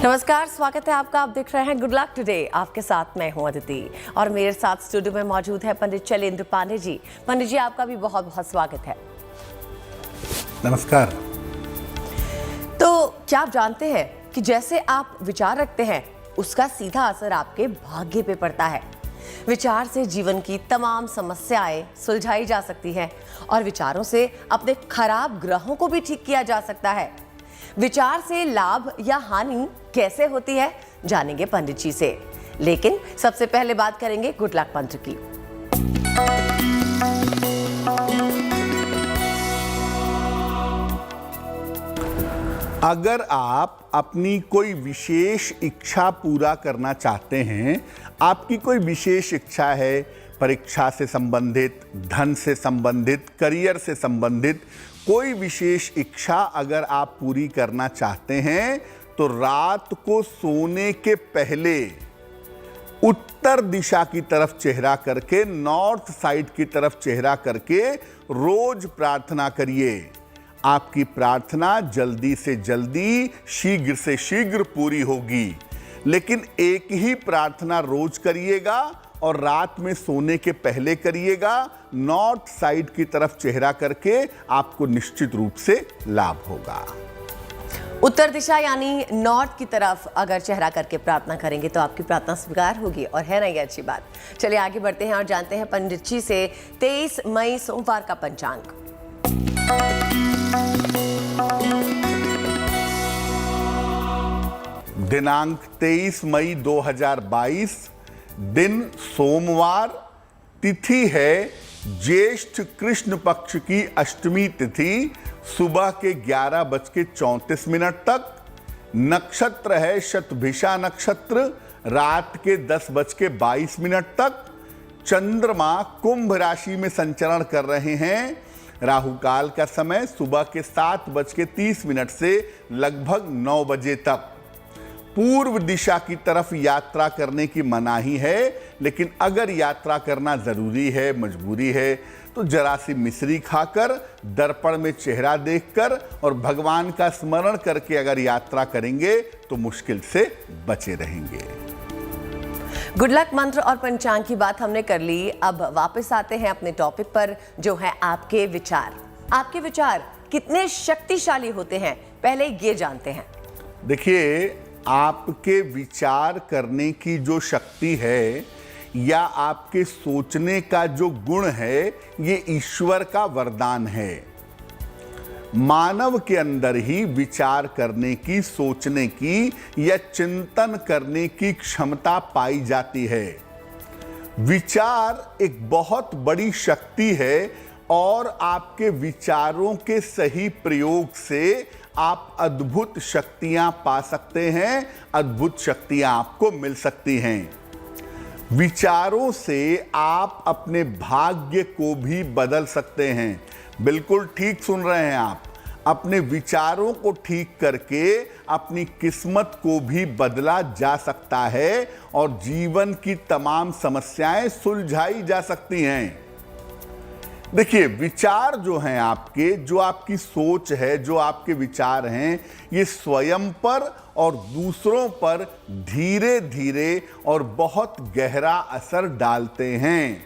नमस्कार, स्वागत है आपका। आप देख रहे हैं गुड लक टुडे। आपके साथ मैं हूं अदिति और मेरे साथ स्टूडियो में मौजूद है पंडित शैलेंद्र पांडे जी। पंडित जी, आपका भी बहुत बहुत स्वागत है। नमस्कार। तो क्या आप जानते हैं कि जैसे आप विचार रखते हैं उसका सीधा असर आपके भाग्य पे पड़ता है। विचार से जीवन की तमाम समस्याएं सुलझाई जा सकती हैं और विचारों से अपने खराब ग्रहों को भी ठीक किया जा सकता है। विचार से लाभ या हानि कैसे होती है जानेंगे पंडित जी से, लेकिन सबसे पहले बात करेंगे गुड लक मंत्र की। अगर आप अपनी कोई विशेष इच्छा पूरा करना चाहते हैं, आपकी कोई विशेष इच्छा है, परीक्षा से संबंधित, धन से संबंधित, करियर से संबंधित कोई विशेष इच्छा अगर आप पूरी करना चाहते हैं तो रात को सोने के पहले उत्तर दिशा की तरफ चेहरा करके, नॉर्थ साइड की तरफ चेहरा करके रोज प्रार्थना करिए। आपकी प्रार्थना जल्दी से जल्दी, शीघ्र से शीघ्र पूरी होगी। लेकिन एक ही प्रार्थना रोज करिएगा और रात में सोने के पहले करिएगा। नॉर्थ साइड की तरफ चेहरा करके आपको निश्चित रूप से लाभ होगा। उत्तर दिशा यानी नॉर्थ की तरफ अगर चेहरा करके प्रार्थना करेंगे तो आपकी प्रार्थना स्वीकार होगी, और है ना ये अच्छी बात। चलिए आगे बढ़ते हैं और जानते हैं पंडित जी से 23 मई सोमवार का पंचांग। दिनांक 23 मई 2022, दिन सोमवार, तिथि है ज्येष्ठ कृष्ण पक्ष की अष्टमी तिथि, सुबह के 11:34 तक। नक्षत्र है शतभिषा नक्षत्र, रात के 10:22 तक। चंद्रमा कुंभ राशि में संचरण कर रहे हैं। राहु काल का समय सुबह के 7:30 से लगभग 9 बजे तक। पूर्व दिशा की तरफ यात्रा करने की मनाही है, लेकिन अगर यात्रा करना जरूरी है, मजबूरी है, तो जरा सी मिश्री खाकर, दर्पण में चेहरा देखकर और भगवान का स्मरण करके अगर यात्रा करेंगे तो मुश्किल से बचे रहेंगे। गुड लक मंत्र और पंचांग की बात हमने कर ली। अब वापस आते हैं अपने टॉपिक पर, जो है आपके विचार। आपके विचार कितने शक्तिशाली होते हैं, पहले ये जानते हैं। देखिए, आपके विचार करने की जो शक्ति है या आपके सोचने का जो गुण है, ये ईश्वर का वरदान है। मानव के अंदर ही विचार करने की, सोचने की या चिंतन करने की क्षमता पाई जाती है। विचार एक बहुत बड़ी शक्ति है और आपके विचारों के सही प्रयोग से आप अद्भुत शक्तियां पा सकते हैं, अद्भुत शक्तियां आपको मिल सकती हैं। विचारों से आप अपने भाग्य को भी बदल सकते हैं। बिल्कुल ठीक सुन रहे हैं आप। अपने विचारों को ठीक करके अपनी किस्मत को भी बदला जा सकता है और जीवन की तमाम समस्याएं सुलझाई जा सकती हैं। देखिए, विचार जो हैं आपके, जो आपकी सोच है, जो आपके विचार हैं, ये स्वयं पर और दूसरों पर धीरे धीरे और बहुत गहरा असर डालते हैं।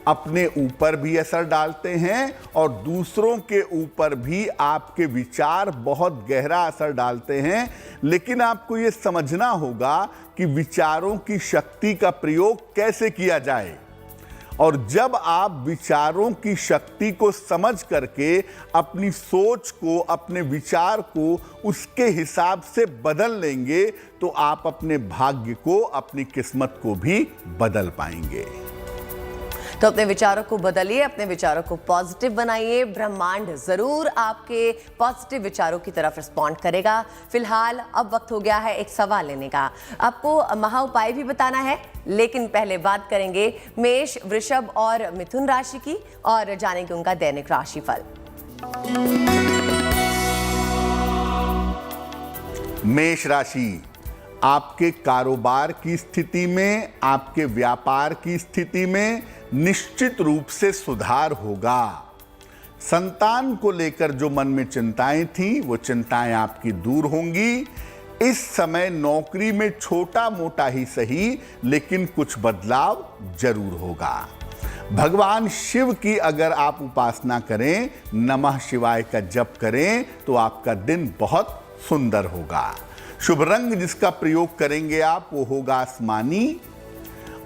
अपने ऊपर भी असर डालते हैं और दूसरों के ऊपर भी आपके विचार बहुत गहरा असर डालते हैं। लेकिन आपको ये समझना होगा कि विचारों की शक्ति का प्रयोग कैसे किया जाए। और जब आप विचारों की शक्ति को समझ करके अपनी सोच को, अपने विचार को उसके हिसाब से बदल लेंगे तो आप अपने भाग्य को, अपनी किस्मत को भी बदल पाएंगे। तो अपने विचारों को बदलिए, अपने विचारों को पॉजिटिव बनाइए। ब्रह्मांड जरूर आपके पॉजिटिव विचारों की तरफ रिस्पॉन्ड करेगा। फिलहाल अब वक्त हो गया है एक सवाल लेने का। आपको महा उपाय भी बताना है, लेकिन पहले बात करेंगे मेष, वृषभ और मिथुन राशि की और जानेंगे उनका दैनिक राशिफल। मेष राशि, आपके कारोबार की स्थिति में, आपके व्यापार की स्थिति में निश्चित रूप से सुधार होगा। संतान को लेकर जो मन में चिंताएं थीं, वो चिंताएं आपकी दूर होंगी। इस समय नौकरी में छोटा मोटा ही सही लेकिन कुछ बदलाव जरूर होगा। भगवान शिव की अगर आप उपासना करें, नमः शिवाय का जप करें, तो आपका दिन बहुत सुंदर होगा। शुभ रंग जिसका प्रयोग करेंगे आप वो होगा आसमानी,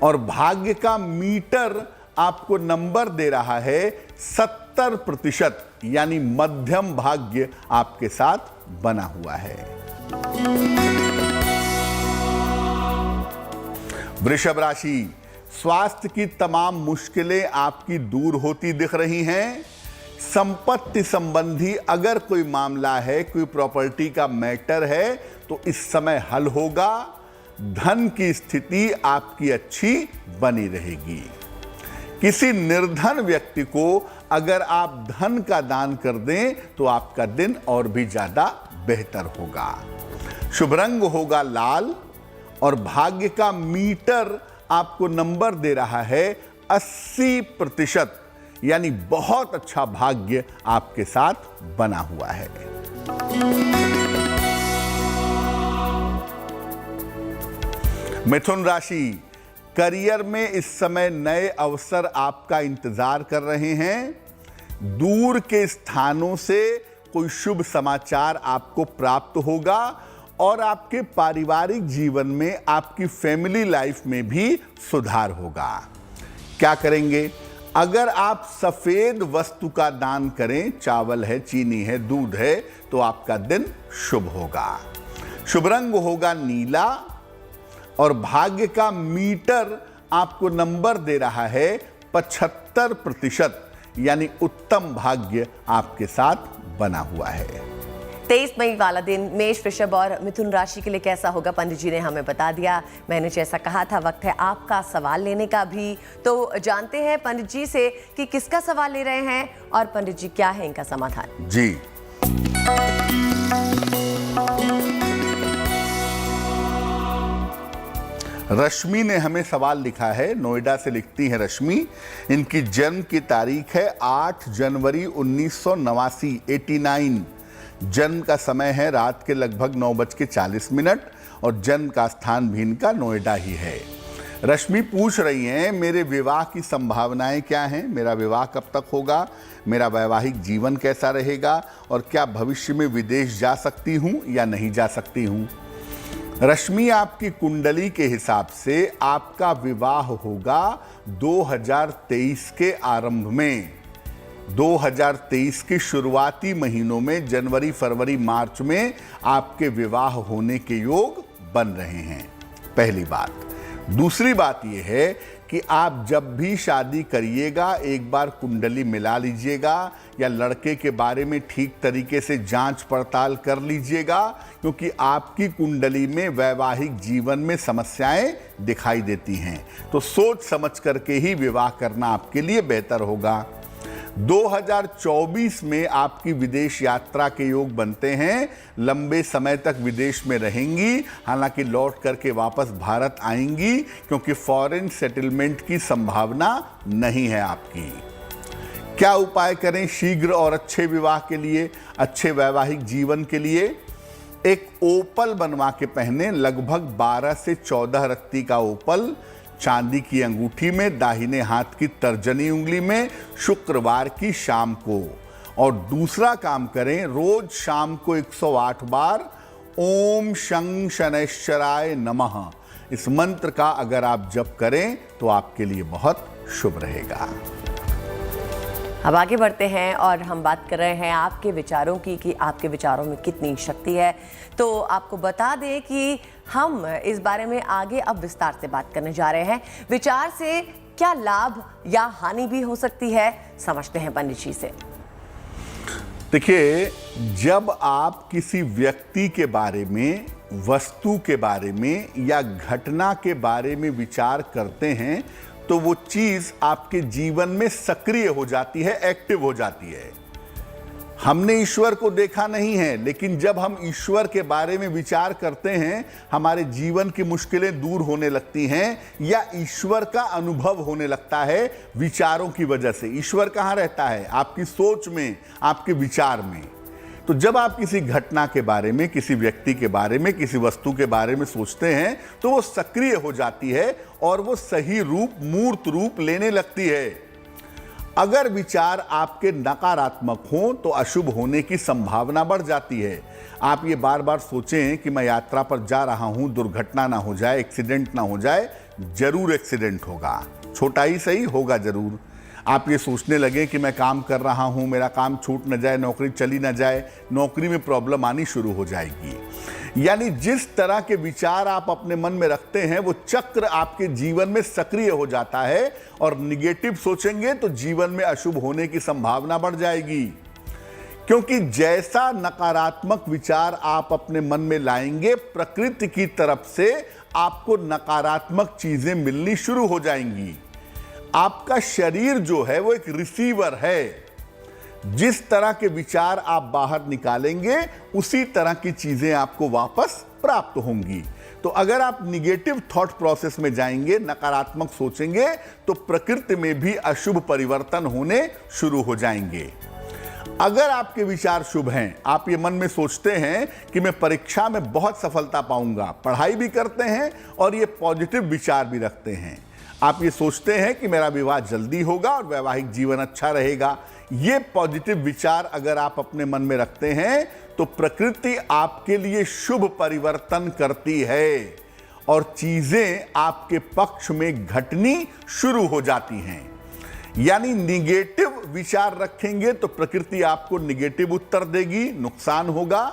और भाग्य का मीटर आपको नंबर दे रहा है 70%, यानी मध्यम भाग्य आपके साथ बना हुआ है। वृषभ राशि, स्वास्थ्य की तमाम मुश्किलें आपकी दूर होती दिख रही हैं। संपत्ति संबंधी अगर कोई मामला है, कोई प्रॉपर्टी का मैटर है, तो इस समय हल होगा। धन की स्थिति आपकी अच्छी बनी रहेगी। किसी निर्धन व्यक्ति को अगर आप धन का दान कर दें तो आपका दिन और भी ज्यादा बेहतर होगा। शुभ रंग होगा लाल, और भाग्य का मीटर आपको नंबर दे रहा है 80%, यानी बहुत अच्छा भाग्य आपके साथ बना हुआ है। मिथुन राशि, करियर में इस समय नए अवसर आपका इंतजार कर रहे हैं। दूर के स्थानों से कोई शुभ समाचार आपको प्राप्त होगा, और आपके पारिवारिक जीवन में, आपकी फैमिली लाइफ में भी सुधार होगा। क्या करेंगे? अगर आप सफेद वस्तु का दान करें, चावल है, चीनी है, दूध है, तो आपका दिन शुभ होगा। शुभ रंग होगा नीला, और भाग्य का मीटर आपको नंबर दे रहा है 75%, यानी उत्तम भाग्य आपके साथ बना हुआ है। 23 मई वाला दिन मेष, वृषभ और मिथुन राशि के लिए कैसा होगा पंडित जी ने हमें बता दिया। मैंने जैसा कहा था, वक्त है आपका सवाल लेने का भी। तो जानते हैं पंडित जी से कि किसका सवाल ले रहे हैं और पंडित जी क्या है इनका समाधान। जी, रश्मि ने हमें सवाल लिखा है, नोएडा से लिखती है रश्मि। इनकी जन्म की तारीख है 8 जनवरी 1989, 89। जन्म का समय है रात के लगभग 9:40, और जन्म का स्थान भी इनका नोएडा ही है। रश्मि पूछ रही हैं, मेरे विवाह की संभावनाएं क्या हैं? मेरा विवाह कब तक होगा? मेरा वैवाहिक जीवन कैसा रहेगा? और क्या भविष्य में विदेश जा सकती हूं या नहीं जा सकती हूं? रश्मि, आपकी कुंडली के हिसाब से आपका विवाह होगा 2023 के आरंभ में। 2023 के शुरुआती महीनों में, जनवरी, फरवरी, मार्च में आपके विवाह होने के योग बन रहे हैं। पहली बात। दूसरी बात यह है कि आप जब भी शादी करिएगा, एक बार कुंडली मिला लीजिएगा, या लड़के के बारे में ठीक तरीके से जांच पड़ताल कर लीजिएगा, क्योंकि आपकी कुंडली में वैवाहिक जीवन में समस्याएं दिखाई देती हैं। तो सोच समझ करके ही विवाह करना आपके लिए बेहतर होगा। 2024 में आपकी विदेश यात्रा के योग बनते हैं। लंबे समय तक विदेश में रहेंगी, हालांकि लौट करके वापस भारत आएंगी, क्योंकि फॉरेन सेटलमेंट की संभावना नहीं है आपकी। क्या उपाय करें शीघ्र और अच्छे विवाह के लिए, अच्छे वैवाहिक जीवन के लिए? एक ओपल बनवा के पहने, लगभग 12 से 14 रत्ती का ओपल, चांदी की अंगूठी में, दाहिने हाथ की तर्जनी उंगली में, शुक्रवार की शाम को। और दूसरा काम करें, रोज शाम को 108 बार ओम शं शनैश्चराय नमः, इस मंत्र का अगर आप जप करें तो आपके लिए बहुत शुभ रहेगा। अब आगे बढ़ते हैं और हम बात कर रहे हैं आपके विचारों की, कि आपके विचारों में कितनी शक्ति है। तो आपको बता दें कि हम इस बारे में आगे अब विस्तार से बात करने जा रहे हैं। विचार से क्या लाभ या हानि भी हो सकती है, समझते हैं पंडित जी से। देखिए, जब आप किसी व्यक्ति के बारे में, वस्तु के बारे में या घटना के बारे में विचार करते हैं, तो वो चीज आपके जीवन में सक्रिय हो जाती है, एक्टिव हो जाती है। हमने ईश्वर को देखा नहीं है, लेकिन जब हम ईश्वर के बारे में विचार करते हैं, हमारे जीवन की मुश्किलें दूर होने लगती हैं, या ईश्वर का अनुभव होने लगता है विचारों की वजह से। ईश्वर कहाँ रहता है? आपकी सोच में, आपके विचार में। तो जब आप किसी घटना के बारे में, किसी व्यक्ति के बारे में, किसी वस्तु के बारे में सोचते हैं तो वो सक्रिय हो जाती है और वो सही रूप, मूर्त रूप लेने लगती है। अगर विचार आपके नकारात्मक हों तो अशुभ होने की संभावना बढ़ जाती है। आप ये बार बार सोचें कि मैं यात्रा पर जा रहा हूं, दुर्घटना ना हो जाए, एक्सीडेंट ना हो जाए। जरूर एक्सीडेंट होगा, छोटा ही सही होगा जरूर। आप ये सोचने लगे कि मैं काम कर रहा हूं, मेरा काम छूट न जाए, नौकरी चली न जाए, नौकरी में प्रॉब्लम आनी शुरू हो जाएगी। यानी जिस तरह के विचार आप अपने मन में रखते हैं वो चक्र आपके जीवन में सक्रिय हो जाता है, और निगेटिव सोचेंगे तो जीवन में अशुभ होने की संभावना बढ़ जाएगी। क्योंकि जैसा नकारात्मक विचार आप अपने मन में लाएंगे, प्रकृति की तरफ से आपको नकारात्मक चीजें मिलनी शुरू हो जाएंगी। आपका शरीर जो है वो एक रिसीवर है। जिस तरह के विचार आप बाहर निकालेंगे उसी तरह की चीजें आपको वापस प्राप्त होंगी। तो अगर आप निगेटिव थॉट प्रोसेस में जाएंगे, नकारात्मक सोचेंगे, तो प्रकृति में भी अशुभ परिवर्तन होने शुरू हो जाएंगे। अगर आपके विचार शुभ हैं, आप ये मन में सोचते हैं कि मैं परीक्षा में बहुत सफलता पाऊंगा, पढ़ाई भी करते हैं और ये पॉजिटिव विचार भी रखते हैं, आप ये सोचते हैं कि मेरा विवाह जल्दी होगा और वैवाहिक जीवन अच्छा रहेगा, ये पॉजिटिव विचार अगर आप अपने मन में रखते हैं तो प्रकृति आपके लिए शुभ परिवर्तन करती है और चीजें आपके पक्ष में घटनी शुरू हो जाती हैं। यानी निगेटिव विचार रखेंगे तो प्रकृति आपको निगेटिव उत्तर देगी, नुकसान होगा,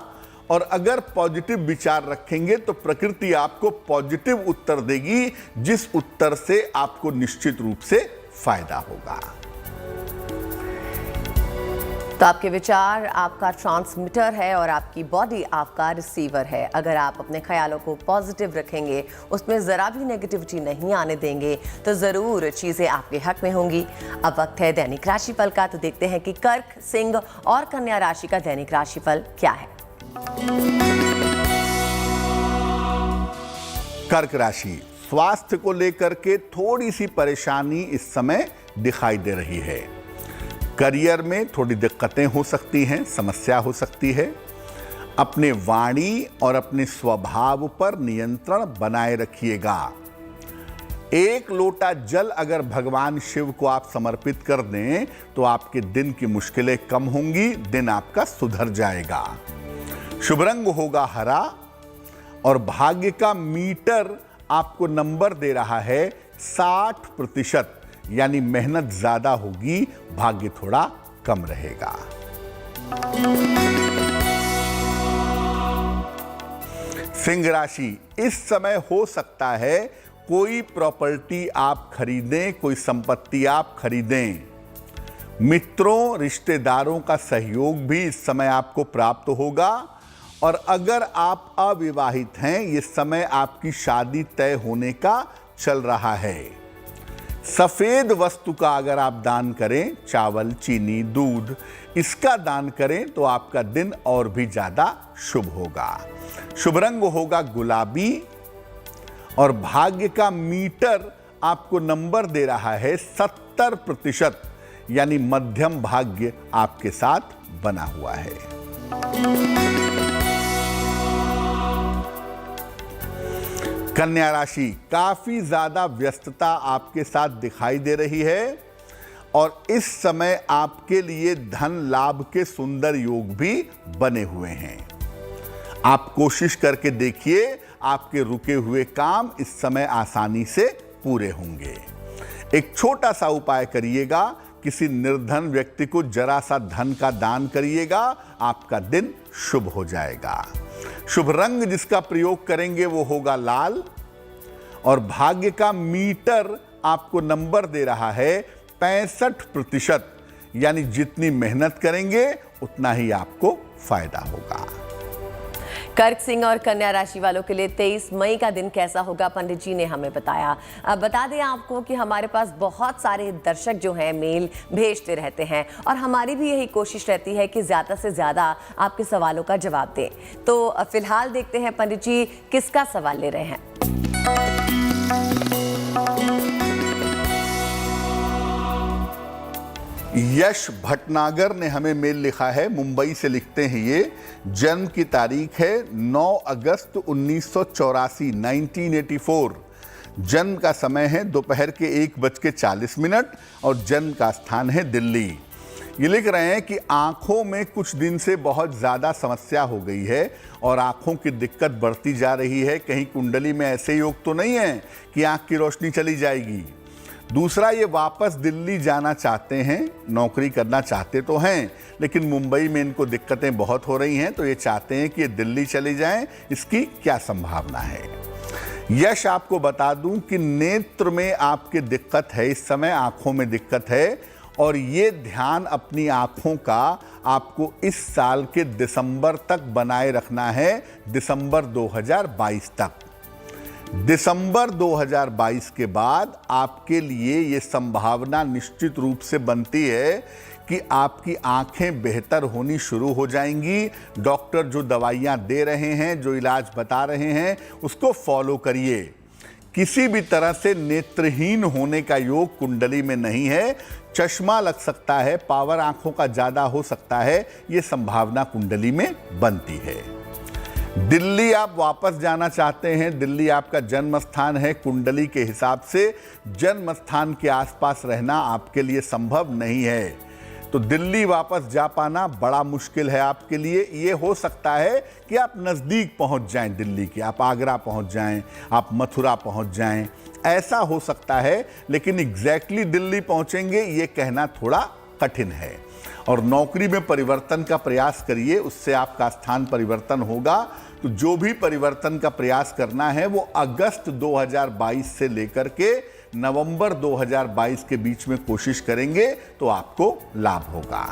और अगर पॉजिटिव विचार रखेंगे तो प्रकृति आपको पॉजिटिव उत्तर देगी, जिस उत्तर से आपको निश्चित रूप से फायदा होगा। तो आपके विचार आपका ट्रांसमीटर है और आपकी बॉडी आपका रिसीवर है। अगर आप अपने ख्यालों को पॉजिटिव रखेंगे, उसमें ज़रा भी नेगेटिविटी नहीं आने देंगे, तो ज़रूर चीज़ें आपके हक में होंगी। अब वक्त है दैनिक राशिफल का, तो देखते हैं कि कर्क, सिंह और कन्या राशि का दैनिक राशिफल क्या है। कर्क राशि, स्वास्थ्य को लेकर के थोड़ी सी परेशानी इस समय दिखाई दे रही है। करियर में थोड़ी दिक्कतें हो सकती हैं, समस्या हो सकती है। अपने वाणी और अपने स्वभाव पर नियंत्रण बनाए रखिएगा। एक लोटा जल अगर भगवान शिव को आप समर्पित कर दें तो आपके दिन की मुश्किलें कम होंगी, दिन आपका सुधर जाएगा। शुभ रंग होगा हरा और भाग्य का मीटर आपको नंबर दे रहा है 60%, यानी मेहनत ज्यादा होगी, भाग्य थोड़ा कम रहेगा। सिंह राशि, इस समय हो सकता है कोई प्रॉपर्टी आप खरीदें, कोई संपत्ति आप खरीदें। मित्रों, रिश्तेदारों का सहयोग भी इस समय आपको प्राप्त होगा, और अगर आप अविवाहित हैं, ये समय आपकी शादी तय होने का चल रहा है। सफेद वस्तु का अगर आप दान करें, चावल, चीनी, दूध, इसका दान करें तो आपका दिन और भी ज्यादा शुभ होगा। शुभ रंग होगा गुलाबी और भाग्य का मीटर आपको नंबर दे रहा है 70%, यानी मध्यम भाग्य आपके साथ बना हुआ है। कन्या राशि, काफी ज्यादा व्यस्तता आपके साथ दिखाई दे रही है और इस समय आपके लिए धन लाभ के सुंदर योग भी बने हुए हैं। आप कोशिश करके देखिए, आपके रुके हुए काम इस समय आसानी से पूरे होंगे। एक छोटा सा उपाय करिएगा, किसी निर्धन व्यक्ति को जरा सा धन का दान करिएगा, आपका दिन शुभ हो जाएगा। शुभ रंग जिसका प्रयोग करेंगे वो होगा लाल और भाग्य का मीटर आपको नंबर दे रहा है 65%, यानी जितनी मेहनत करेंगे उतना ही आपको फायदा होगा। कर्क, सिंह और कन्या राशि वालों के लिए 23 मई का दिन कैसा होगा, पंडित जी ने हमें बताया। अब बता दें आपको कि हमारे पास बहुत सारे दर्शक जो हैं मेल भेजते रहते हैं और हमारी भी यही कोशिश रहती है कि ज़्यादा से ज़्यादा आपके सवालों का जवाब दें। तो फिलहाल देखते हैं पंडित जी किसका सवाल ले रहे हैं। यश भटनागर ने हमें मेल लिखा है, मुंबई से लिखते हैं ये। जन्म की तारीख है 9 अगस्त 1984, 1984। जन्म का समय है दोपहर के 1:40 और जन्म का स्थान है दिल्ली। ये लिख रहे हैं कि आंखों में कुछ दिन से बहुत ज़्यादा समस्या हो गई है और आंखों की दिक्कत बढ़ती जा रही है। कहीं कुंडली में ऐसे योग तो नहीं है कि आंख की रोशनी चली जाएगी। दूसरा, ये वापस दिल्ली जाना चाहते हैं, नौकरी करना चाहते तो हैं, लेकिन मुंबई में इनको दिक्कतें बहुत हो रही हैं, तो ये चाहते हैं कि ये दिल्ली चली जाएं। इसकी क्या संभावना है? यश, आपको बता दूं कि नेत्र में आपके दिक्कत है, इस समय आंखों में दिक्कत है, और ये ध्यान अपनी आंखों का आपको इस साल के दिसंबर तक बनाए रखना है, दिसंबर 2022 तक। दिसंबर 2022 के बाद आपके लिए ये संभावना निश्चित रूप से बनती है कि आपकी आंखें बेहतर होनी शुरू हो जाएंगी। डॉक्टर जो दवाइयाँ दे रहे हैं, जो इलाज बता रहे हैं, उसको फॉलो करिए। किसी भी तरह से नेत्रहीन होने का योग कुंडली में नहीं है। चश्मा लग सकता है, पावर आंखों का ज़्यादा हो सकता है, ये संभावना कुंडली में बनती है। दिल्ली आप वापस जाना चाहते हैं, दिल्ली आपका जन्म स्थान है। कुंडली के हिसाब से जन्म स्थान के आसपास रहना आपके लिए संभव नहीं है, तो दिल्ली वापस जा पाना बड़ा मुश्किल है आपके लिए। ये हो सकता है कि आप नज़दीक पहुंच जाएं दिल्ली के, आप आगरा पहुंच जाएं, आप मथुरा पहुंच जाएं, ऐसा हो सकता है, लेकिन एग्जैक्टली दिल्ली पहुंचेंगे ये कहना थोड़ा कठिन है। और नौकरी में परिवर्तन का प्रयास करिए, उससे आपका स्थान परिवर्तन होगा। तो जो भी परिवर्तन का प्रयास करना है वो अगस्त 2022 से लेकर के नवंबर 2022 के बीच में कोशिश करेंगे तो आपको लाभ होगा।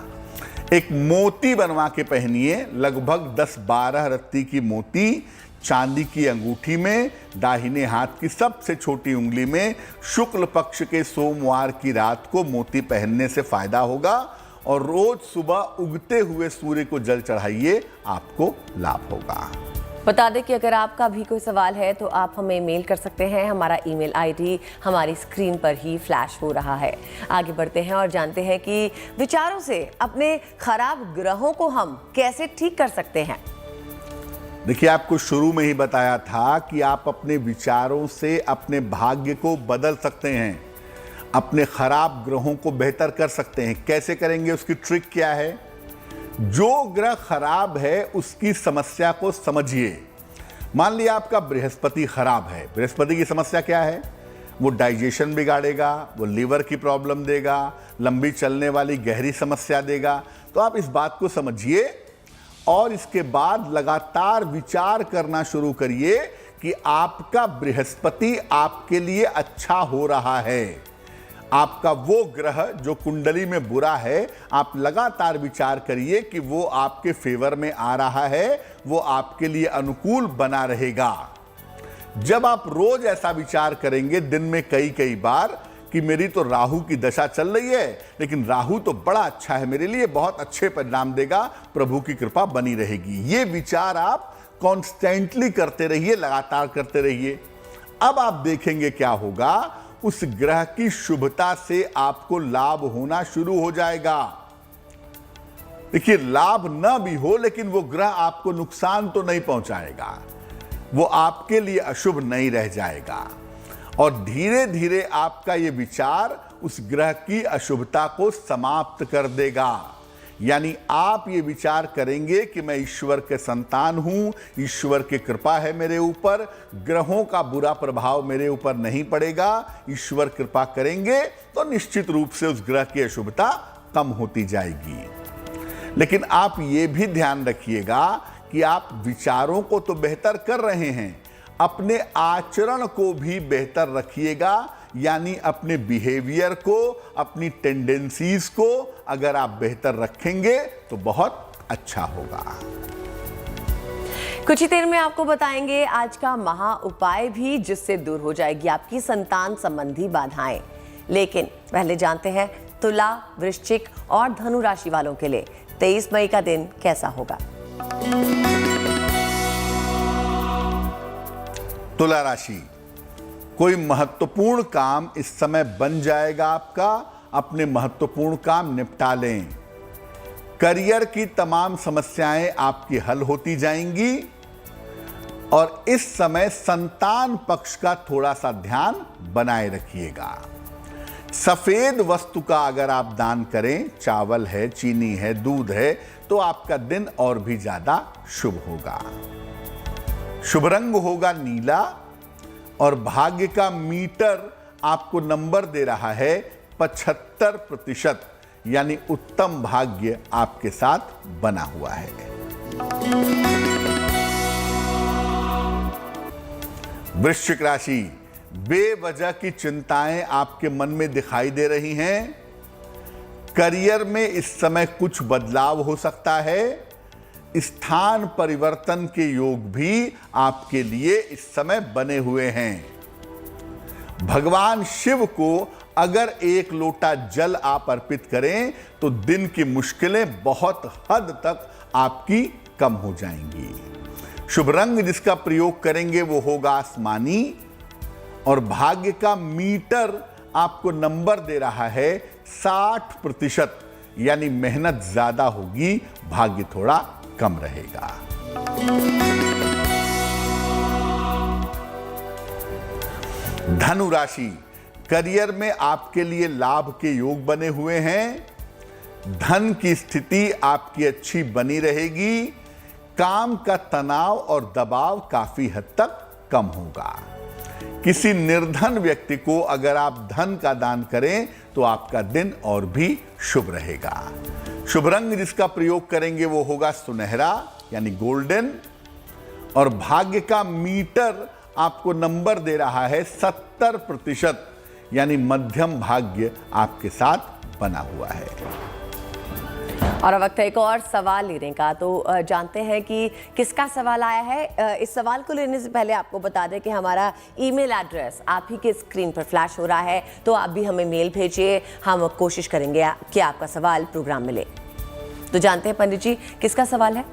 एक मोती बनवा के पहनिए, लगभग 10-12 रत्ती की मोती चांदी की अंगूठी में, दाहिने हाथ की सबसे छोटी उंगली में। शुक्ल पक्ष के सोमवार की रात को मोती पहनने से फायदा होगा, और रोज सुबह उगते हुए सूर्य को जल चढ़ाइए, आपको लाभ होगा। बता दें कि अगर आपका भी कोई सवाल है तो आप हमें मेल कर सकते हैं। हमारा ईमेल आईडी हमारी स्क्रीन पर ही फ्लैश हो रहा है। आगे बढ़ते हैं और जानते हैं कि विचारों से अपने खराब ग्रहों को हम कैसे ठीक कर सकते हैं। देखिए, आपको शुरू में ही बताया था कि आप अपने विचारों से अपने भाग्य को बदल सकते हैं, अपने खराब ग्रहों को बेहतर कर सकते हैं। कैसे करेंगे, उसकी ट्रिक क्या है? जो ग्रह खराब है उसकी समस्या को समझिए। मान लिया आपका बृहस्पति खराब है। बृहस्पति की समस्या क्या है? वो डाइजेशन बिगाड़ेगा, वो लीवर की प्रॉब्लम देगा, लंबी चलने वाली गहरी समस्या देगा। तो आप इस बात को समझिए और इसके बाद लगातार विचार करना शुरू करिए कि आपका बृहस्पति आपके लिए अच्छा हो रहा है। आपका वो ग्रह जो कुंडली में बुरा है, आप लगातार विचार करिए कि वो आपके फेवर में आ रहा है, वो आपके लिए अनुकूल बना रहेगा। जब आप रोज ऐसा विचार करेंगे दिन में कई बार कि मेरी तो राहु की दशा चल रही है, लेकिन राहु तो बड़ा अच्छा है मेरे लिए, बहुत अच्छे परिणाम देगा, प्रभु की कृपा बनी रहेगी, ये विचार आप कॉन्स्टेंटली करते रहिए, लगातार करते रहिए। अब आप देखेंगे क्या होगा, उस ग्रह की शुभता से आपको लाभ होना शुरू हो जाएगा। देखिए, लाभ ना भी हो लेकिन वो ग्रह आपको नुकसान तो नहीं पहुंचाएगा, वो आपके लिए अशुभ नहीं रह जाएगा, और धीरे धीरे आपका ये विचार उस ग्रह की अशुभता को समाप्त कर देगा। यानी आप ये विचार करेंगे कि मैं ईश्वर के संतान हूं, ईश्वर की कृपा है मेरे ऊपर, ग्रहों का बुरा प्रभाव मेरे ऊपर नहीं पड़ेगा, ईश्वर कृपा करेंगे तो निश्चित रूप से उस ग्रह की अशुभता कम होती जाएगी। लेकिन आप ये भी ध्यान रखिएगा कि आप विचारों को तो बेहतर कर रहे हैं, अपने आचरण को भी बेहतर रखिएगा। यानी अपने बिहेवियर को, अपनी टेंडेंसीज को अगर आप बेहतर रखेंगे तो बहुत अच्छा होगा। कुछ ही देर में आपको बताएंगे आज का महा उपाय भी, जिससे दूर हो जाएगी आपकी संतान संबंधी बाधाएं। लेकिन पहले जानते हैं तुला, वृश्चिक और धनु राशि वालों के लिए 23 मई का दिन कैसा होगा। तुला राशि, कोई महत्वपूर्ण काम इस समय बन जाएगा आपका, अपने महत्वपूर्ण काम निपटा लें। करियर की तमाम समस्याएं आपकी हल होती जाएंगी और इस समय संतान पक्ष का थोड़ा सा ध्यान बनाए रखिएगा। सफेद वस्तु का अगर आप दान करें, चावल है, चीनी है, दूध है, तो आपका दिन और भी ज्यादा शुभ होगा। शुभ रंग होगा नीला और भाग्य का मीटर आपको नंबर दे रहा है 75%, यानी उत्तम भाग्य आपके साथ बना हुआ है। वृश्चिक राशि, बेवजह की चिंताएं आपके मन में दिखाई दे रही हैं। करियर में इस समय कुछ बदलाव हो सकता है। स्थान परिवर्तन के योग भी आपके लिए इस समय बने हुए हैं। भगवान शिव को अगर 1 लोटा जल आप अर्पित करें तो दिन की मुश्किलें बहुत हद तक आपकी कम हो जाएंगी। शुभ रंग जिसका प्रयोग करेंगे वो होगा आसमानी और भाग्य का मीटर आपको नंबर दे रहा है 60%, यानी मेहनत ज्यादा होगी, भाग्य थोड़ा कम रहेगा। धनु राशि, करियर में आपके लिए लाभ के योग बने हुए हैं। धन की स्थिति आपकी अच्छी बनी रहेगी। काम का तनाव और दबाव काफी हद तक कम होगा। किसी निर्धन व्यक्ति को अगर आप धन का दान करें तो आपका दिन और भी शुभ रहेगा। शुभ रंग जिसका प्रयोग करेंगे वो होगा सुनहरा, यानी गोल्डन और भाग्य का मीटर आपको नंबर दे रहा है 70%, यानी मध्यम भाग्य आपके साथ बना हुआ है। और अब वक्त है एक और सवाल लेने का, तो जानते हैं कि किसका सवाल आया है। इस सवाल को लेने से पहले आपको बता दें कि हमारा ईमेल एड्रेस आप ही के स्क्रीन पर फ्लैश हो रहा है, तो आप भी हमें मेल भेजिए। हम कोशिश करेंगे कि आपका सवाल प्रोग्राम में ले। तो जानते हैं पंडित जी किसका सवाल है।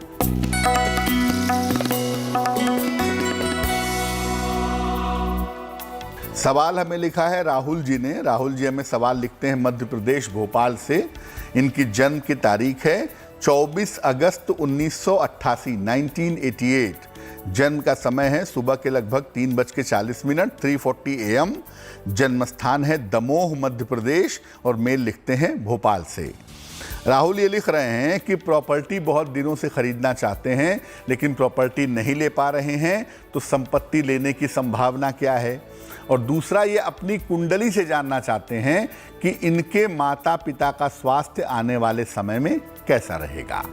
सवाल हमें लिखा है राहुल जी ने। राहुल जी हमें सवाल लिखते हैं मध्य प्रदेश भोपाल से। इनकी जन्म की तारीख है 24 अगस्त 1988, 1988। जन्म का समय है सुबह के लगभग 3:40, 3:40 AM। जन्म स्थान है दमोह मध्य प्रदेश और मेल लिखते हैं भोपाल से। राहुल ये लिख रहे हैं कि प्रॉपर्टी बहुत दिनों से खरीदना चाहते हैं लेकिन प्रॉपर्टी नहीं ले पा रहे हैं, तो संपत्ति लेने की संभावना क्या है। और दूसरा, ये अपनी कुंडली से जानना चाहते हैं कि इनके माता पिता का स्वास्थ्य आने वाले समय में कैसा रहेगा।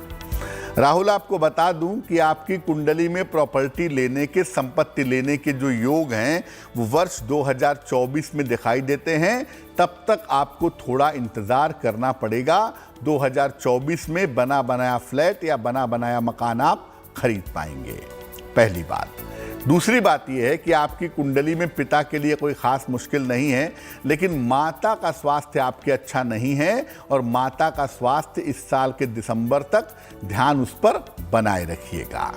राहुल आपको बता दूं कि आपकी कुंडली में प्रॉपर्टी लेने के, संपत्ति लेने के जो योग हैं वो वर्ष 2024 में दिखाई देते हैं। तब तक आपको थोड़ा इंतजार करना पड़ेगा। 2024 में बना बनाया फ्लैट या बना बनाया मकान आप खरीद पाएंगे, पहली बात। दूसरी बात यह है कि आपकी कुंडली में पिता के लिए कोई खास मुश्किल नहीं है, लेकिन माता का स्वास्थ्य आपके अच्छा नहीं है और माता का स्वास्थ्य इस साल के दिसंबर तक ध्यान उस पर बनाए रखिएगा।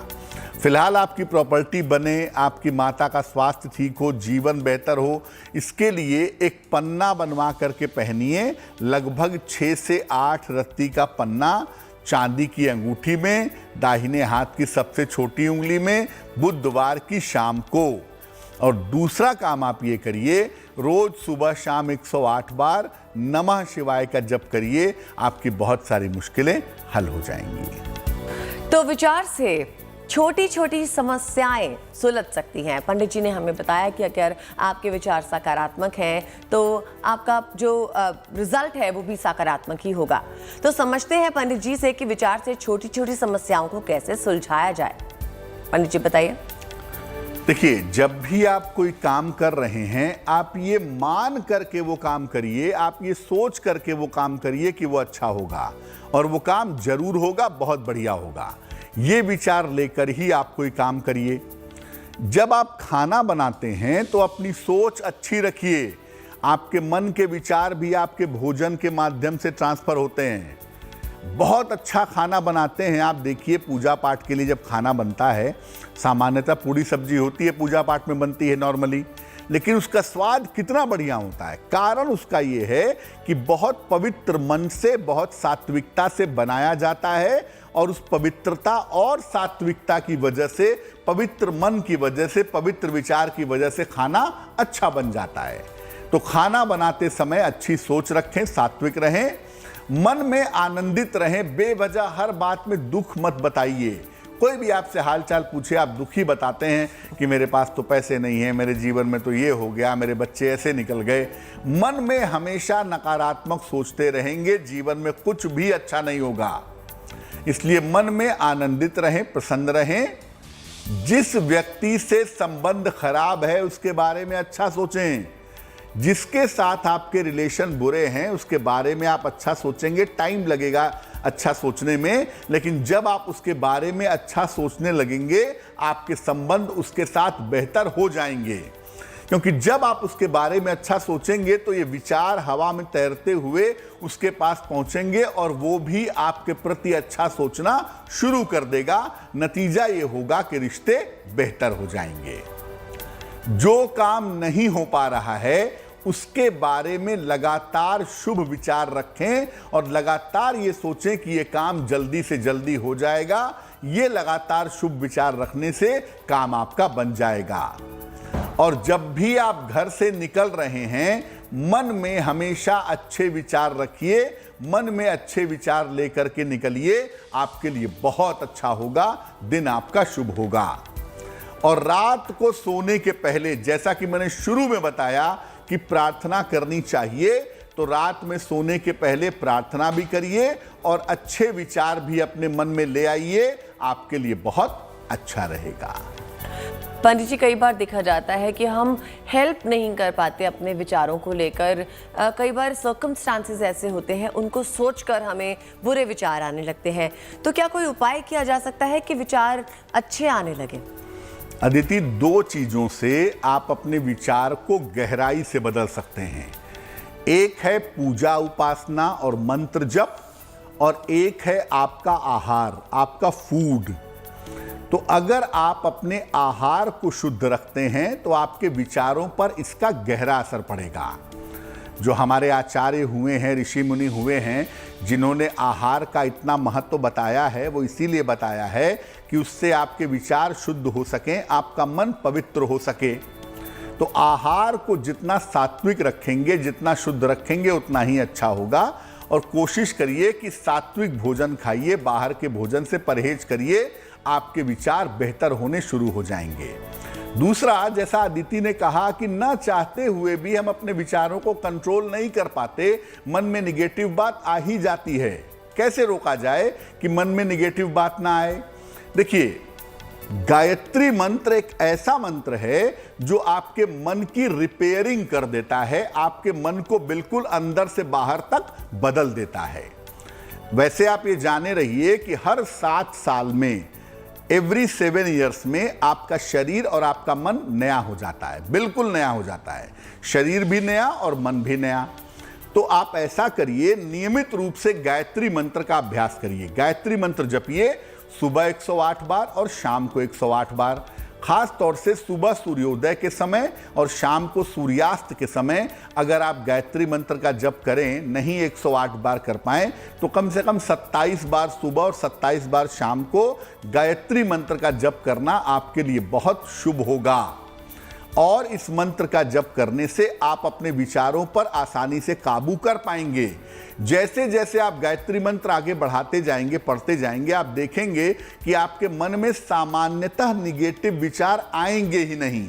फिलहाल आपकी प्रॉपर्टी बने, आपकी माता का स्वास्थ्य ठीक हो, जीवन बेहतर हो, इसके लिए एक पन्ना बनवा करके पहनिए। लगभग 6 से 8 रत्ती का पन्ना चांदी की अंगूठी में, दाहिने हाथ की सबसे छोटी उंगली में, बुधवार की शाम को। और दूसरा काम आप ये करिए, रोज सुबह शाम 108 बार नमः शिवाय का जप करिए, आपकी बहुत सारी मुश्किलें हल हो जाएंगी। तो विचार से छोटी छोटी समस्याएं सुलझ सकती हैं। पंडित जी ने हमें बताया कि अगर आपके विचार सकारात्मक हैं तो आपका जो रिजल्ट है वो भी सकारात्मक ही होगा। तो समझते हैं पंडित जी से कि विचार से छोटी छोटी समस्याओं को कैसे सुलझाया जाए। पंडित जी बताइए। देखिए, जब भी आप कोई काम कर रहे हैं, आप ये मान करके वो काम करिए, आप ये सोच करके वो काम करिए कि वो अच्छा होगा और वो काम जरूर होगा, बहुत बढ़िया होगा। ये विचार लेकर ही आप कोई काम करिए। जब आप खाना बनाते हैं तो अपनी सोच अच्छी रखिए। आपके मन के विचार भी आपके भोजन के माध्यम से ट्रांसफर होते हैं। बहुत अच्छा खाना बनाते हैं आप देखिए, पूजा पाठ के लिए जब खाना बनता है, सामान्यतः पूरी सब्जी होती है, पूजा पाठ में बनती है नॉर्मली, लेकिन उसका स्वाद कितना बढ़िया होता है। कारण उसका ये है कि बहुत पवित्र मन से, बहुत सात्विकता से बनाया जाता है और उस पवित्रता और सात्विकता की वजह से, पवित्र मन की वजह से, पवित्र विचार की वजह से खाना अच्छा बन जाता है। तो खाना बनाते समय अच्छी सोच रखें, सात्विक रहें, मन में आनंदित रहें, बेवजह हर बात में दुख मत बताइए। कोई भी आपसे हालचाल पूछे, आप दुखी बताते हैं कि मेरे पास तो पैसे नहीं है, मेरे जीवन में तो ये हो गया, मेरे बच्चे ऐसे निकल गए। मन में हमेशा नकारात्मक सोचते रहेंगे, जीवन में कुछ भी अच्छा नहीं होगा। इसलिए मन में आनंदित रहें, प्रसन्न रहें। जिस व्यक्ति से संबंध खराब है उसके बारे में अच्छा सोचें। जिसके साथ आपके रिलेशन बुरे हैं उसके बारे में आप अच्छा सोचेंगे, टाइम लगेगा अच्छा सोचने में, लेकिन जब आप उसके बारे में अच्छा सोचने लगेंगे आपके संबंध उसके साथ बेहतर हो जाएंगे। क्योंकि जब आप उसके बारे में अच्छा सोचेंगे तो ये विचार हवा में तैरते हुए उसके पास पहुंचेंगे और वो भी आपके प्रति अच्छा सोचना शुरू कर देगा। नतीजा ये होगा कि रिश्ते बेहतर हो जाएंगे। जो काम नहीं हो पा रहा है उसके बारे में लगातार शुभ विचार रखें और लगातार ये सोचें कि ये काम जल्दी से जल्दी हो जाएगा। ये लगातार शुभ विचार रखने से काम आपका बन जाएगा। और जब भी आप घर से निकल रहे हैं मन में हमेशा अच्छे विचार रखिए, मन में अच्छे विचार लेकर के निकलिए, आपके लिए बहुत अच्छा होगा, दिन आपका शुभ होगा। और रात को सोने के पहले, जैसा कि मैंने शुरू में बताया कि प्रार्थना करनी चाहिए, तो रात में सोने के पहले प्रार्थना भी करिए और अच्छे विचार भी अपने मन में ले आइए, आपके लिए बहुत अच्छा रहेगा। पंडित जी, कई बार देखा जाता है कि हम हेल्प नहीं कर पाते अपने विचारों को लेकर। कई बार सर्कमस्टांसेस ऐसे होते हैं, उनको सोचकर हमें बुरे विचार आने लगते हैं। तो क्या कोई उपाय किया जा सकता है कि विचार अच्छे आने लगे? अदिति, दो चीजों से आप अपने विचार को गहराई से बदल सकते हैं। एक है पूजा उपासना और मंत्र जप, और एक है आपका आहार, आपका फूड। तो अगर आप अपने आहार को शुद्ध रखते हैं तो आपके विचारों पर इसका गहरा असर पड़ेगा। जो हमारे आचार्य हुए हैं, ऋषि मुनि हुए हैं, जिन्होंने आहार का इतना महत्व बताया है, वो इसीलिए बताया है कि उससे आपके विचार शुद्ध हो सकें, आपका मन पवित्र हो सके। तो आहार को जितना सात्विक रखेंगे, जितना शुद्ध रखेंगे, उतना ही अच्छा होगा। और कोशिश करिए कि सात्विक भोजन खाइए, बाहर के भोजन से परहेज करिए, आपके विचार बेहतर होने शुरू हो जाएंगे। दूसरा, जैसा अदिति ने कहा कि ना चाहते हुए भी हम अपने विचारों को कंट्रोल नहीं कर पाते, मन में निगेटिव बात आ ही जाती है। कैसे रोका जाए कि मन में निगेटिव बात ना आए? देखिए, गायत्री मंत्र एक ऐसा मंत्र है जो आपके मन की रिपेयरिंग कर देता है, आपके मन को बिल्कुल अंदर से बाहर तक बदल देता है। वैसे आप ये जाने रहिए कि हर 7 साल में, एवरी 7 ईयर्स में आपका शरीर और आपका मन नया हो जाता है, बिल्कुल नया हो जाता है। शरीर भी नया और मन भी नया। तो आप ऐसा करिए, नियमित रूप से गायत्री मंत्र का अभ्यास करिए। गायत्री मंत्र जपिए, सुबह 108 बार और शाम को 108 बार। खास तौर से सुबह सूर्योदय के समय और शाम को सूर्यास्त के समय अगर आप गायत्री मंत्र का जप करें, नहीं 108 बार कर पाएं तो कम से कम 27 बार सुबह और 27 बार शाम को गायत्री मंत्र का जप करना आपके लिए बहुत शुभ होगा। और इस मंत्र का जप करने से आप अपने विचारों पर आसानी से काबू कर पाएंगे। जैसे जैसे आप गायत्री मंत्र आगे बढ़ाते जाएंगे, पढ़ते जाएंगे, आप देखेंगे कि आपके मन में सामान्यतः निगेटिव विचार आएंगे ही नहीं,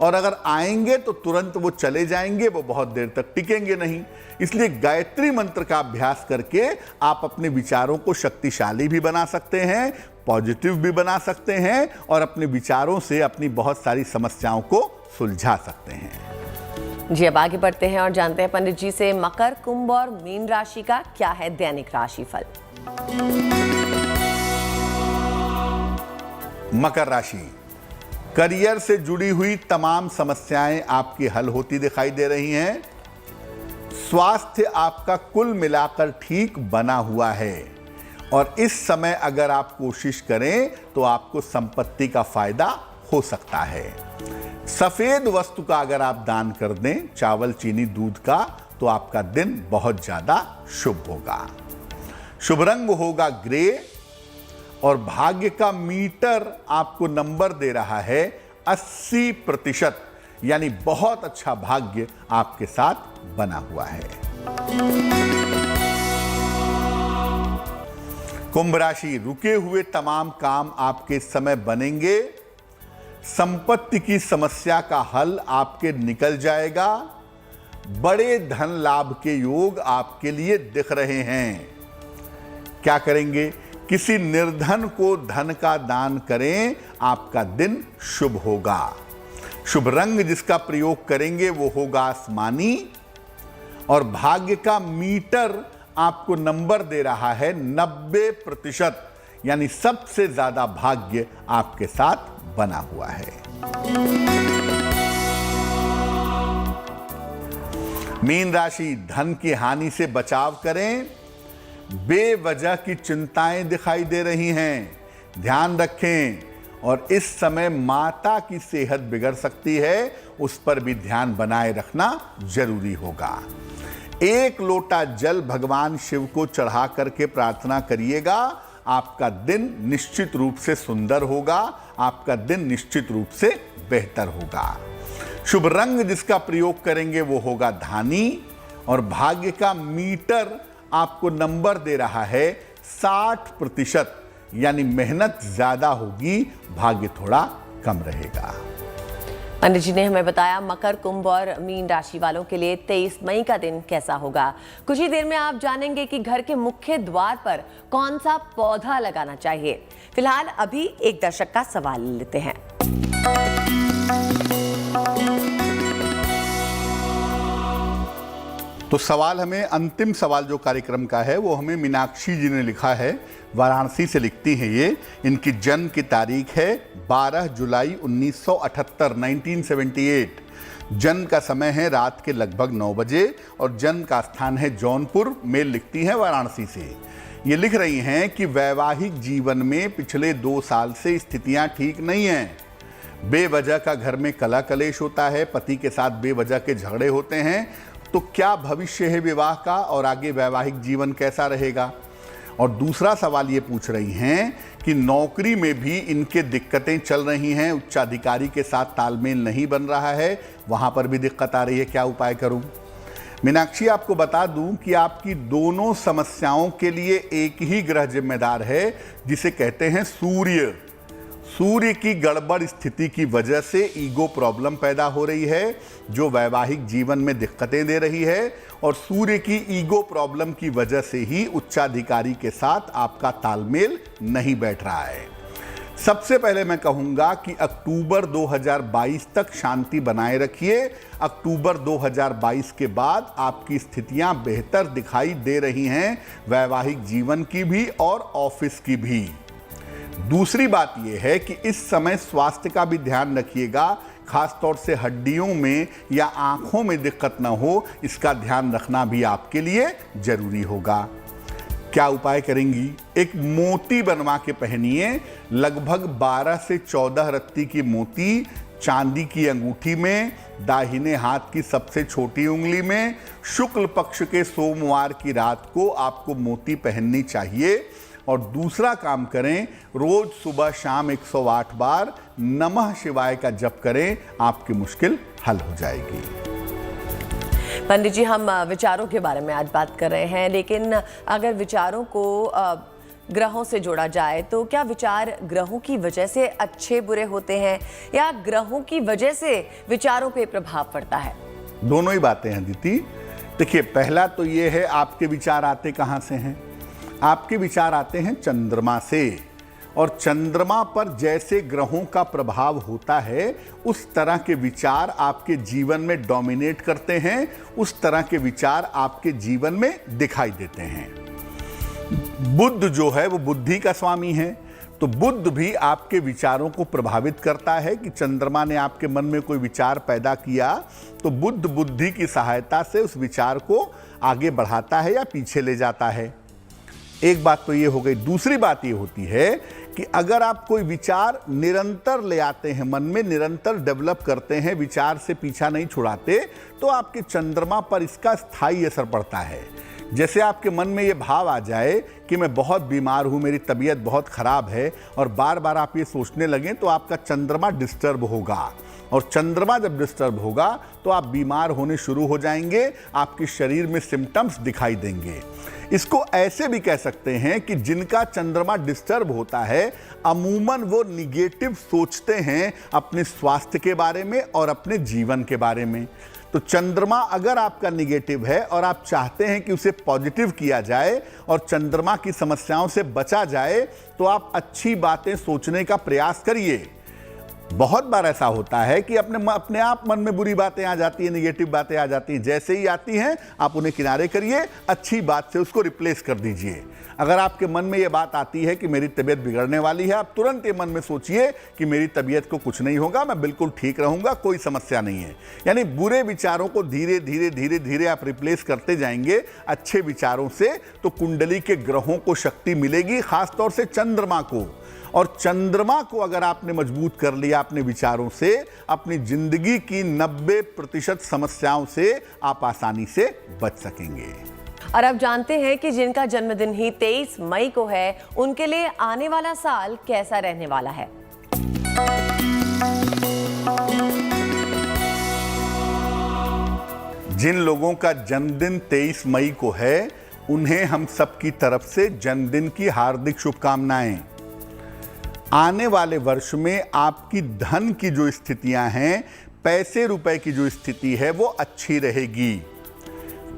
और अगर आएंगे तो तुरंत वो चले जाएंगे, वो बहुत देर तक टिकेंगे नहीं। इसलिए गायत्री मंत्र का अभ्यास करके आप अपने विचारों को शक्तिशाली भी बना सकते हैं, पॉजिटिव भी बना सकते हैं, और अपने विचारों से अपनी बहुत सारी समस्याओं को सुलझा सकते हैं। जी, अब आगे बढ़ते हैं और जानते हैं पंडित जी से मकर, कुंभ और मीन राशि का क्या है दैनिक राशिफल। मकर राशि, करियर से जुड़ी हुई तमाम समस्याएं आपकी हल होती दिखाई दे रही हैं। स्वास्थ्य आपका कुल मिलाकर ठीक बना हुआ है, और इस समय अगर आप कोशिश करें तो आपको संपत्ति का फायदा हो सकता है। सफेद वस्तु का अगर आप दान कर दें, चावल, चीनी, दूध का, तो आपका दिन बहुत ज्यादा शुभ होगा। शुभ रंग होगा ग्रे और भाग्य का मीटर आपको नंबर दे रहा है 80%, यानी बहुत अच्छा भाग्य आपके साथ बना हुआ है। कुंभ राशि, रुके हुए तमाम काम आपके इस समय बनेंगे। संपत्ति की समस्या का हल आपके निकल जाएगा। बड़े धन लाभ के योग आपके लिए दिख रहे हैं। क्या करेंगे? किसी निर्धन को धन का दान करें, आपका दिन शुभ होगा। शुभ रंग जिसका प्रयोग करेंगे वो होगा आसमानी और भाग्य का मीटर आपको नंबर दे रहा है 90%, यानी सबसे ज्यादा भाग्य आपके साथ बना हुआ है। मीन राशि, धन की हानि से बचाव करें। बेवजह की चिंताएं दिखाई दे रही हैं, ध्यान रखें। और इस समय माता की सेहत बिगड़ सकती है, उस पर भी ध्यान बनाए रखना जरूरी होगा। 1 लोटा जल भगवान शिव को चढ़ा करके प्रार्थना करिएगा। आपका दिन निश्चित रूप से सुंदर होगा, आपका दिन निश्चित रूप से बेहतर होगा। शुभ रंग जिसका प्रयोग करेंगे वो होगा धानी और भाग्य का मीटर आपको नंबर दे रहा है 60%, यानी मेहनत ज्यादा होगी, भाग्य थोड़ा कम रहेगा। पंडित जी ने हमें बताया मकर, कुंभ और मीन राशि वालों के लिए 23 मई का दिन कैसा होगा। कुछ ही देर में आप जानेंगे कि घर के मुख्य द्वार पर कौन सा पौधा लगाना चाहिए। फिलहाल अभी एक दर्शक का सवाल लेते हैं। तो सवाल हमें, अंतिम सवाल जो कार्यक्रम का है वो हमें मीनाक्षी जी ने लिखा है, वाराणसी से लिखती हैं ये। इनकी जन्म की तारीख है 12 जुलाई 1978, 1978। जन्म का समय है रात के लगभग 9 बजे और जन्म का स्थान है जौनपुर। मेल लिखती हैं वाराणसी से। ये लिख रही हैं कि वैवाहिक जीवन में पिछले 2 साल से स्थितियां ठीक नहीं हैं। बेवजह का घर में कलह कलेश होता है, पति के साथ बेवजह के झगड़े होते हैं। तो क्या भविष्य है विवाह का और आगे वैवाहिक जीवन कैसा रहेगा? और दूसरा सवाल ये पूछ रही हैं कि नौकरी में भी इनके दिक्कतें चल रही हैं, उच्चाधिकारी के साथ तालमेल नहीं बन रहा है, वहां पर भी दिक्कत आ रही है, क्या उपाय करूं? मीनाक्षी, आपको बता दूं कि आपकी दोनों समस्याओं के लिए एक ही ग्रह जिम्मेदार है, जिसे कहते हैं सूर्य। सूर्य की गड़बड़ स्थिति की वजह से ईगो प्रॉब्लम पैदा हो रही है, जो वैवाहिक जीवन में दिक्कतें दे रही है। और सूर्य की ईगो प्रॉब्लम की वजह से ही उच्चाधिकारी के साथ आपका तालमेल नहीं बैठ रहा है। सबसे पहले मैं कहूंगा कि अक्टूबर 2022 तक शांति बनाए रखिए। अक्टूबर 2022 के बाद आपकी स्थितियां बेहतर दिखाई दे रही हैं, वैवाहिक जीवन की भी और ऑफिस की भी। दूसरी बात यह है कि इस समय स्वास्थ्य का भी ध्यान रखिएगा, खासतौर से हड्डियों में या आंखों में दिक्कत ना हो, इसका ध्यान रखना भी आपके लिए जरूरी होगा। क्या उपाय करेंगी? एक मोती बनवा के पहनिए, लगभग 12 से 14 रत्ती की मोती चांदी की अंगूठी में, दाहिने हाथ की सबसे छोटी उंगली में। शुक्ल पक्ष के सोमवार की रात को आपको मोती पहननी चाहिए। और दूसरा काम करें, रोज सुबह शाम 108 बार नमः शिवाय का जप करें, आपकी मुश्किल हल हो जाएगी। पंडित जी, हम विचारों के बारे में आज बात कर रहे हैं, लेकिन अगर विचारों को ग्रहों से जोड़ा जाए तो क्या विचार ग्रहों की वजह से अच्छे बुरे होते हैं या ग्रहों की वजह से विचारों पे प्रभाव पड़ता है? दोनों ही बातें हैं दीदी। देखिए, पहला तो ये है, आपके विचार आते कहाँ से हैं? आपके विचार आते हैं चंद्रमा से। और चंद्रमा पर जैसे ग्रहों का प्रभाव होता है, उस तरह के विचार आपके जीवन में डोमिनेट करते हैं, उस तरह के विचार आपके जीवन में दिखाई देते हैं। बुध जो है वो बुद्धि का स्वामी है, तो बुध भी आपके विचारों को प्रभावित करता है कि चंद्रमा ने आपके मन में कोई विचार पैदा किया तो बुध बुद्धि की सहायता से उस विचार को आगे बढ़ाता है या पीछे ले जाता है। एक बात तो ये हो गई। दूसरी बात ये होती है कि अगर आप कोई विचार निरंतर ले आते हैं, मन में निरंतर डेवलप करते हैं, विचार से पीछा नहीं छुड़ाते, तो आपके चंद्रमा पर इसका स्थायी असर पड़ता है। जैसे आपके मन में ये भाव आ जाए कि मैं बहुत बीमार हूँ, मेरी तबीयत बहुत खराब है, और बार बार आप ये सोचने लगें, तो आपका चंद्रमा डिस्टर्ब होगा, और चंद्रमा जब डिस्टर्ब होगा तो आप बीमार होने शुरू हो जाएंगे, आपके शरीर में सिम्टम्स दिखाई देंगे। इसको ऐसे भी कह सकते हैं कि जिनका चंद्रमा डिस्टर्ब होता है, अमूमन वो निगेटिव सोचते हैं अपने स्वास्थ्य के बारे में और अपने जीवन के बारे में। तो चंद्रमा अगर आपका निगेटिव है और आप चाहते हैं कि उसे पॉजिटिव किया जाए और चंद्रमा की समस्याओं से बचा जाए, तो आप अच्छी बातें सोचने का प्रयास करिए। बहुत बार ऐसा होता है कि अपने आप मन में बुरी बातें आ जाती हैं, निगेटिव बातें आ जाती हैं। जैसे ही आती हैं आप उन्हें किनारे करिए, अच्छी बात से उसको रिप्लेस कर दीजिए। अगर आपके मन में ये बात आती है कि मेरी तबीयत बिगड़ने वाली है, आप तुरंत ये मन में सोचिए कि मेरी तबीयत को कुछ नहीं होगा, मैं बिल्कुल ठीक रहूंगा, कोई समस्या नहीं है। यानी बुरे विचारों को धीरे धीरे धीरे धीरे आप रिप्लेस करते जाएंगे अच्छे विचारों से, तो कुंडली के ग्रहों को शक्ति मिलेगी, खासतौर से चंद्रमा को। और चंद्रमा को अगर आपने मजबूत कर लिया अपने विचारों से, अपनी जिंदगी की 90% समस्याओं से आप आसानी से बच सकेंगे। और अब जानते हैं कि जिनका जन्मदिन ही 23 मई को है, उनके लिए आने वाला साल कैसा रहने वाला है। जिन लोगों का जन्मदिन 23 मई को है, उन्हें हम सबकी तरफ से जन्मदिन की हार्दिक शुभकामनाएं। आने वाले वर्ष में आपकी धन की जो स्थितियां हैं, पैसे रुपए की जो स्थिति है, वो अच्छी रहेगी।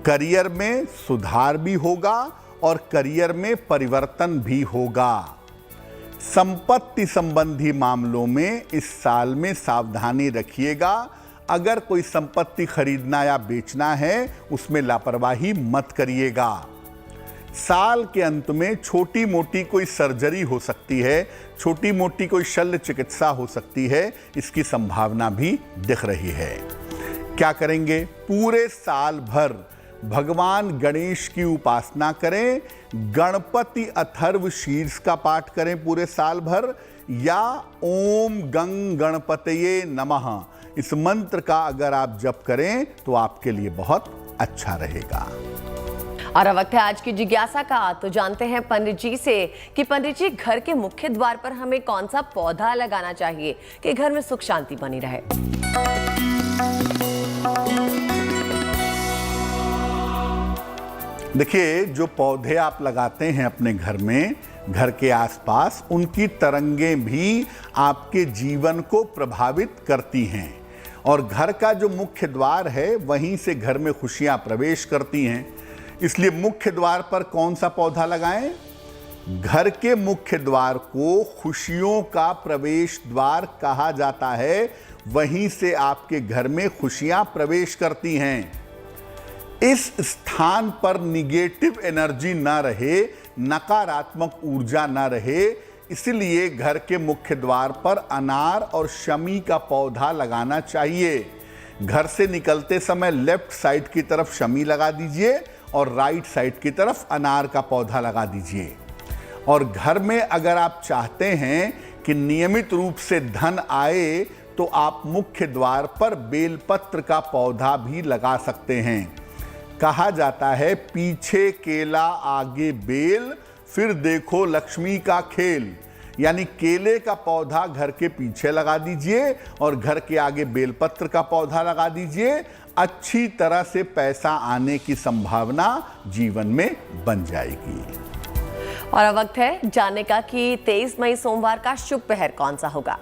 करियर में सुधार भी होगा और करियर में परिवर्तन भी होगा। संपत्ति संबंधी मामलों में इस साल में सावधानी रखिएगा। अगर कोई संपत्ति खरीदना या बेचना है, उसमें लापरवाही मत करिएगा। साल के अंत में छोटी मोटी कोई सर्जरी हो सकती है, छोटी मोटी कोई शल्य चिकित्सा हो सकती है, इसकी संभावना भी दिख रही है। क्या करेंगे? पूरे साल भर भगवान गणेश की उपासना करें, गणपति अथर्व शीर्ष का पाठ करें पूरे साल भर, या ओम गंग गणपतये नमः, इस मंत्र का अगर आप जप करें तो आपके लिए बहुत अच्छा रहेगा। और अब वक्त है आज की जिज्ञासा का। तो जानते हैं पंडित जी से कि पंडित जी, घर के मुख्य द्वार पर हमें कौन सा पौधा लगाना चाहिए कि घर में सुख शांति बनी रहे। देखिए, जो पौधे आप लगाते हैं अपने घर में, घर के आसपास, उनकी तरंगें भी आपके जीवन को प्रभावित करती हैं, और घर का जो मुख्य द्वार है, वहीं से घर में खुशियां प्रवेश करती हैं। इसलिए मुख्य द्वार पर कौन सा पौधा लगाएं? घर के मुख्य द्वार को खुशियों का प्रवेश द्वार कहा जाता है, वहीं से आपके घर में खुशियां प्रवेश करती हैं। इस स्थान पर निगेटिव एनर्जी ना रहे, नकारात्मक ऊर्जा ना रहे, इसलिए घर के मुख्य द्वार पर अनार और शमी का पौधा लगाना चाहिए। घर से निकलते समय लेफ्ट साइड की तरफ शमी लगा दीजिए और राइट साइड की तरफ अनार का पौधा लगा दीजिए। और घर में अगर आप चाहते हैं कि नियमित रूप से धन आए, तो आप मुख्य द्वार पर बेलपत्र का पौधा भी लगा सकते हैं। कहा जाता है, पीछे केला आगे बेल, फिर देखो लक्ष्मी का खेल। यानी केले का पौधा घर के पीछे लगा दीजिए और घर के आगे बेलपत्र का पौधा लगा दीजिए। अच्छी तरह से पैसा आने की संभावना जीवन में बन जाएगी। और अब वक्त है जानने का कि 23 मई सोमवार का शुभ पहर कौन सा होगा।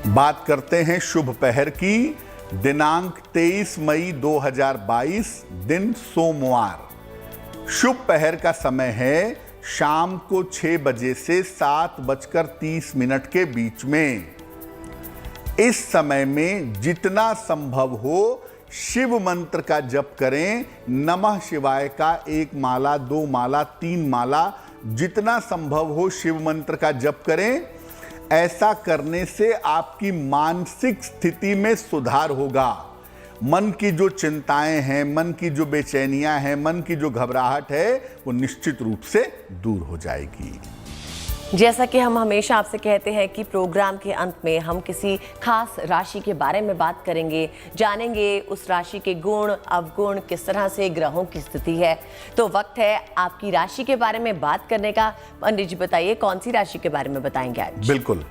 बात करते हैं शुभ पहर की। दिनांक 23 मई 2022, दिन सोमवार। शुभ पहर का समय है शाम को 6 बजे से 7:30 के बीच में। इस समय में जितना संभव हो शिव मंत्र का जप करें। नमः शिवाय का 1 माला, 2 माला, 3 माला, जितना संभव हो शिव मंत्र का जप करें। ऐसा करने से आपकी मानसिक स्थिति में सुधार होगा मन की जो चिंताएं हैं, मन की जो बेचैनियां हैं, मन की जो घबराहट है, वो निश्चित रूप से दूर हो जाएगी। जैसा कि हम हमेशा आपसे कहते हैं कि प्रोग्राम के अंत में हम किसी खास राशि के बारे में बात करेंगे, जानेंगे उस राशि के गुण अवगुण, किस तरह से ग्रहों की स्थिति है। तो वक्त है आपकी राशि के बारे में बात करने का। पंडित जी बताइए, कौन सी राशि के बारे में बताएंगे आज? बिल्कुल।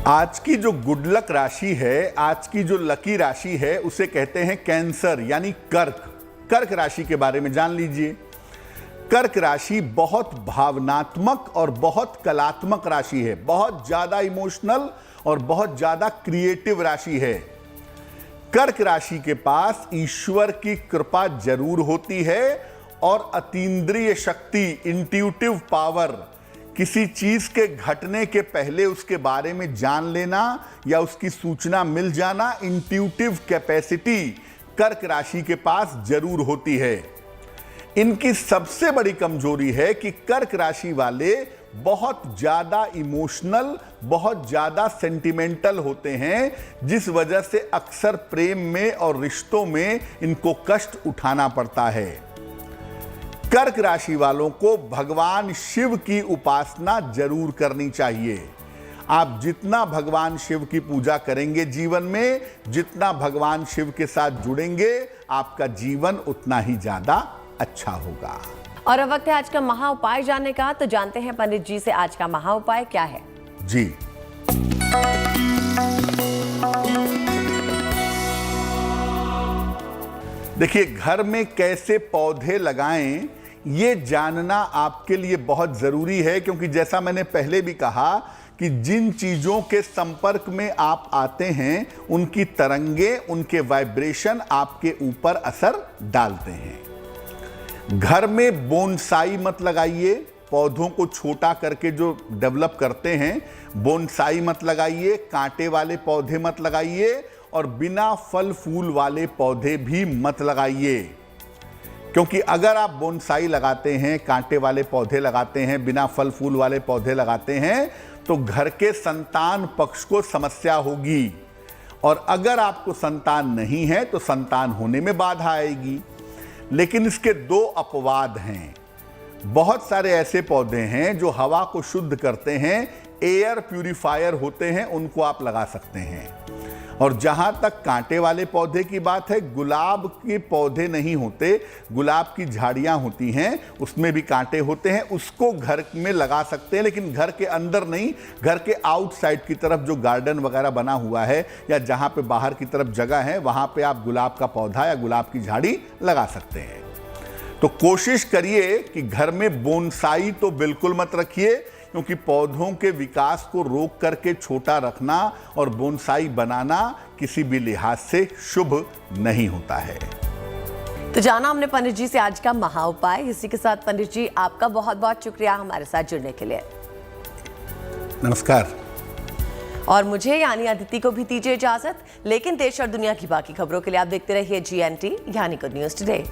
आज की जो गुड लक राशि है, आज की जो लकी राशि है, उसे कहते हैं कैंसर यानी कर्क। कर्क राशि के बारे में जान लीजिए। कर्क राशि बहुत भावनात्मक और बहुत कलात्मक राशि है, बहुत ज्यादा इमोशनल और बहुत ज्यादा क्रिएटिव राशि है। कर्क राशि के पास ईश्वर की कृपा जरूर होती है और अतीन्द्रिय शक्ति, इंट्यूटिव पावर, किसी चीज के घटने के पहले उसके बारे में जान लेना या उसकी सूचना मिल जाना, इंट्यूटिव कैपेसिटी कर्क राशि के पास जरूर होती है। इनकी सबसे बड़ी कमजोरी है कि कर्क राशि वाले बहुत ज्यादा इमोशनल, बहुत ज्यादा सेंटिमेंटल होते हैं, जिस वजह से अक्सर प्रेम में और रिश्तों में इनको कष्ट उठाना पड़ता है। कर्क राशि वालों को भगवान शिव की उपासना जरूर करनी चाहिए। आप जितना भगवान शिव की पूजा करेंगे जीवन में, जितना भगवान शिव के साथ जुड़ेंगे, आपका जीवन उतना ही ज्यादा अच्छा होगा। और अब वक्त है आज का महा उपाय जानने का। तो जानते हैं पंडित जी से आज का महा उपाय क्या है। जी, देखिए, घर में कैसे पौधे लगाएं ये जानना आपके लिए बहुत जरूरी है, क्योंकि जैसा मैंने पहले भी कहा कि जिन चीजों के संपर्क में आप आते हैं, उनकी तरंगे, उनके वाइब्रेशन आपके ऊपर असर डालते हैं। घर में बोनसाई मत लगाइए, पौधों को छोटा करके जो डेवलप करते हैं, बोनसाई मत लगाइए, कांटे वाले पौधे मत लगाइए और बिना फल फूल वाले पौधे भी मत लगाइए। क्योंकि अगर आप बोनसाई लगाते हैं, कांटे वाले पौधे लगाते हैं, बिना फल फूल वाले पौधे लगाते हैं, तो घर के संतान पक्ष को समस्या होगी। और अगर आपको संतान नहीं है तो संतान होने में बाधा आएगी। लेकिन इसके दो अपवाद हैं। बहुत सारे ऐसे पौधे हैं जो हवा को शुद्ध करते हैं, एयर प्यूरिफायर होते हैं, उनको आप लगा सकते हैं। और जहां तक कांटे वाले पौधे की बात है, गुलाब के पौधे नहीं होते, गुलाब की झाड़ियां होती हैं, उसमें भी कांटे होते हैं, उसको घर में लगा सकते हैं, लेकिन घर के अंदर नहीं, घर के आउटसाइड की तरफ जो गार्डन वगैरह बना हुआ है या जहां पे बाहर की तरफ जगह है, वहां पे आप गुलाब का पौधा या गुलाब की झाड़ी लगा सकते हैं। तो कोशिश करिए कि घर में बोनसाई तो बिल्कुल मत रखिए, क्योंकि पौधों के विकास को रोक करके छोटा रखना और बोनसाई बनाना किसी भी लिहाज से शुभ नहीं होता है। तो जाना हमने पंडित जी से आज का महा उपाय। इसी के साथ पंडित जी आपका बहुत बहुत शुक्रिया हमारे साथ जुड़ने के लिए। नमस्कार। और मुझे यानी अदिति को भी दीजिए इजाजत, लेकिन देश और दुनिया की बाकी खबरों के लिए आप देखते रहिए GNT यानी गुड न्यूज टुडे।